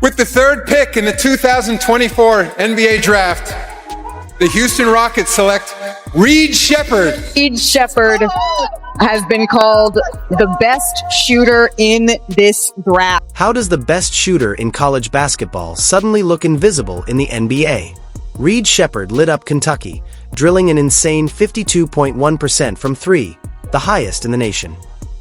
With the third pick in the 2024 NBA Draft, the Houston Rockets select Reed Sheppard. Reed Sheppard has been called the best shooter in this draft. How does the best shooter in college basketball suddenly look invisible in the NBA? Reed Sheppard lit up Kentucky, drilling an insane 52.1% from three, the highest in the nation.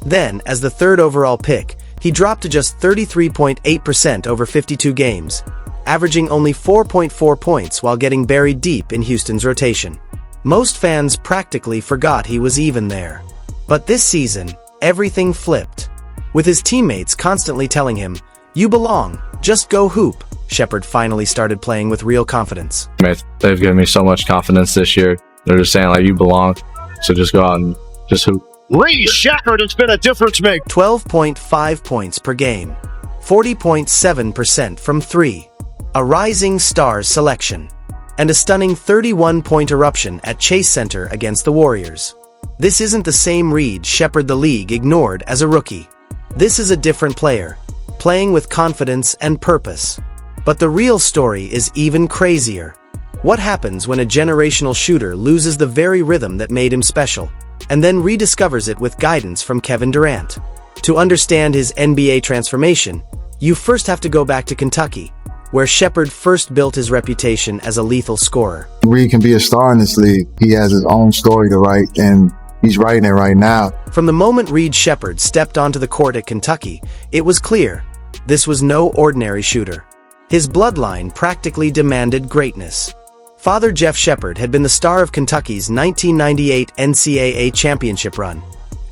Then, as the third overall pick, he dropped to just 33.8% over 52 games, averaging only 4.4 points while getting buried deep in Houston's rotation. Most fans practically forgot he was even there. But this season, everything flipped. With his teammates constantly telling him, "You belong, just go hoop," Sheppard finally started playing with real confidence. They've given me so much confidence this year. They're just saying, like, you belong, so just go out and just hoop. Reed Sheppard has been a difference maker. 12.5 points per game, 40.7% from three, a rising stars selection, and a stunning 31-point eruption at Chase Center against the Warriors. This isn't the same Reed Sheppard the league ignored as a rookie. This is a different player, playing with confidence and purpose. But the real story is even crazier. What happens when a generational shooter loses the very rhythm that made him special, and then rediscovers it with guidance from Kevin Durant? To understand his NBA transformation, you first have to go back to Kentucky, where Sheppard first built his reputation as a lethal scorer. Reed can be a star in this league. He has his own story to write, and he's writing it right now. From the moment Reed Sheppard stepped onto the court at Kentucky, it was clear this was no ordinary shooter. His bloodline practically demanded greatness. Father Jeff Sheppard had been the star of Kentucky's 1998 NCAA championship run,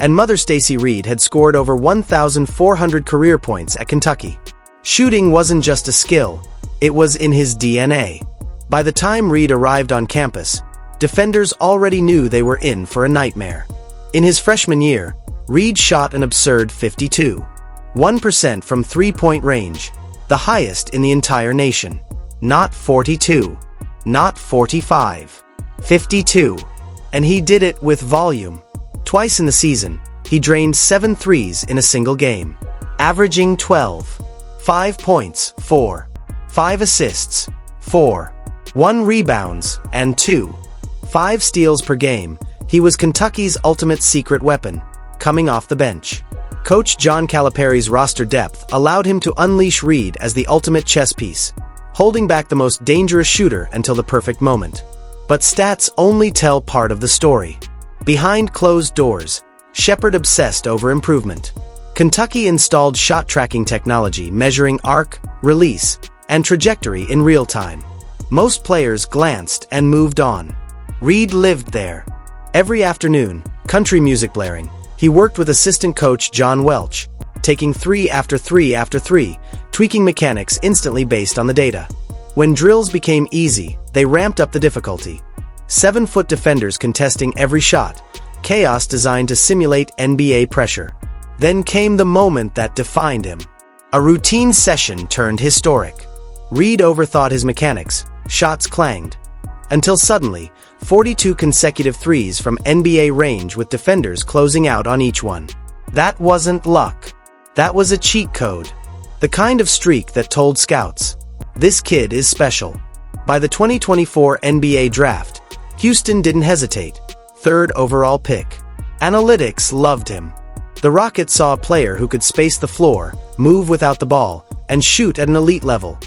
and Mother Stacey Reed had scored over 1,400 career points at Kentucky. Shooting wasn't just a skill, it was in his DNA. By the time Reed arrived on campus, defenders already knew they were in for a nightmare. In his freshman year, Reed shot an absurd 52.1% from three-point range, the highest in the entire nation. Not 42. Not 45. 52. And he did it with volume. Twice in the season, he drained 7 threes in a single game, averaging 12. 5 points, 4. 5 assists, 4. 1 rebounds, and 2. 5 steals per game. He was Kentucky's ultimate secret weapon, coming off the bench. Coach John Calipari's roster depth allowed him to unleash Reed as the ultimate chess piece, holding back the most dangerous shooter until the perfect moment. But stats only tell part of the story. Behind closed doors, Sheppard obsessed over improvement. Kentucky installed shot tracking technology measuring arc, release, and trajectory in real time. Most players glanced and moved on. Reed lived there. Every afternoon, country music blaring, he worked with assistant coach John Welch, taking 3 after 3 after 3, tweaking mechanics instantly based on the data. When drills became easy, they ramped up the difficulty. 7-foot defenders contesting every shot, chaos designed to simulate NBA pressure. Then came the moment that defined him. A routine session turned historic. Reed overthought his mechanics, shots clanged. Until suddenly, 42 consecutive threes from NBA range with defenders closing out on each one. That wasn't luck. That was a cheat code. The kind of streak that told scouts, this kid is special. By the 2024 NBA Draft, Houston didn't hesitate. 3rd overall pick. Analytics loved him. The Rockets saw a player who could space the floor, move without the ball, and shoot at an elite level.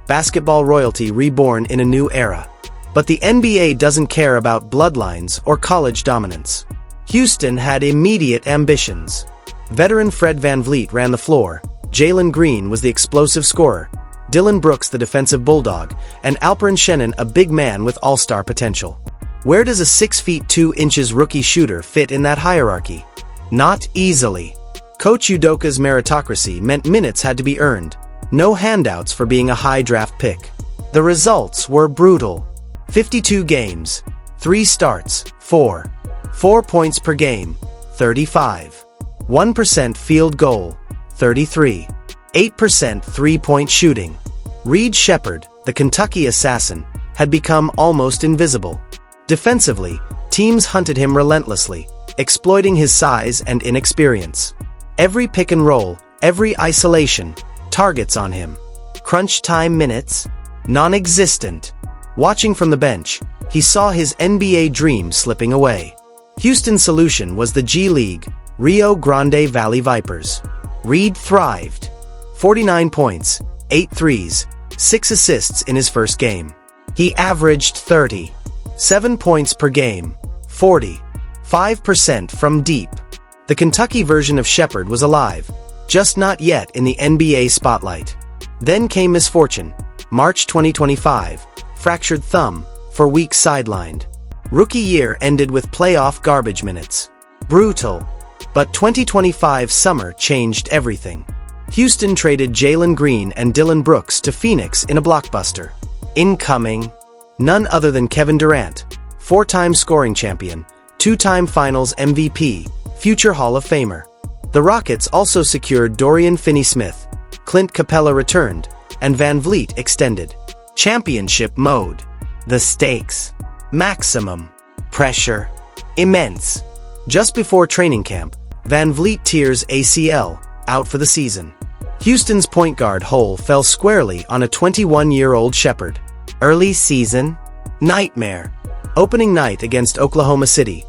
Basketball royalty reborn in a new era. But the NBA doesn't care about bloodlines or college dominance. Houston had immediate ambitions. Veteran Fred VanVleet ran the floor, Jalen Green was the explosive scorer, Dylan Brooks the defensive bulldog, and Alperen Sengun a big man with all-star potential. Where does a 6 feet 2 inches rookie shooter fit in that hierarchy? Not easily. Coach Udoka's meritocracy meant minutes had to be earned, no handouts for being a high draft pick. The results were brutal. 52 games, 3 starts, 4 points per game, 35. 1% field goal, 33. 8% three-point shooting. Reed Sheppard, the Kentucky assassin, had become almost invisible. Defensively, teams hunted him relentlessly, exploiting his size and inexperience. Every pick and roll, every isolation, targets on him. Crunch time minutes? Non-existent. Watching from the bench, he saw his NBA dream slipping away. Houston's solution was the G League, Rio Grande Valley Vipers. Reed thrived. 49 points, 8 threes, 6 assists in his first game. He averaged 7 points per game, 5% from deep. The Kentucky version of Sheppard was alive, just not yet in the NBA spotlight. Then came misfortune. March 2025, fractured thumb, for weeks sidelined. Rookie year ended with playoff garbage minutes. Brutal. But 2025 summer changed everything. Houston traded Jalen Green and Dillon Brooks to Phoenix in a blockbuster. Incoming, none other than Kevin Durant, 4-time scoring champion, 2-time Finals MVP, future Hall of Famer. The Rockets also secured Dorian Finney-Smith, Clint Capella returned, and Van Vliet extended. Championship mode. The stakes. Maximum. Pressure. Immense. Just before training camp, Van Vliet tears ACL, out for the season. Houston's point guard hole fell squarely on a 21-year-old Sheppard. Early season? Nightmare. Opening night against Oklahoma City.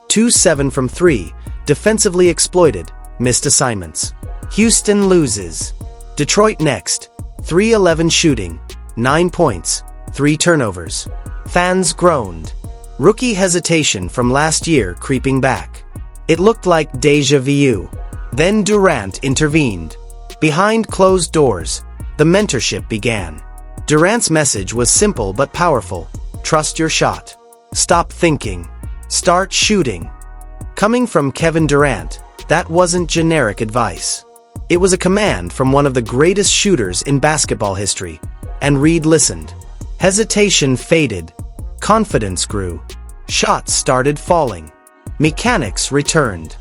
2-7 from 3, defensively exploited, missed assignments. Houston loses. Detroit next. 3-11 shooting, 9 points, 3 turnovers. Fans groaned. Rookie hesitation from last year creeping back. It looked like deja vu. Then Durant intervened. Behind closed doors, the mentorship began. Durant's message was simple but powerful. Trust your shot. Stop thinking. Start shooting. Coming from Kevin Durant, that wasn't generic advice. It was a command from one of the greatest shooters in basketball history, and Reed listened. Hesitation faded. Confidence grew. Shots started falling. Mechanics returned.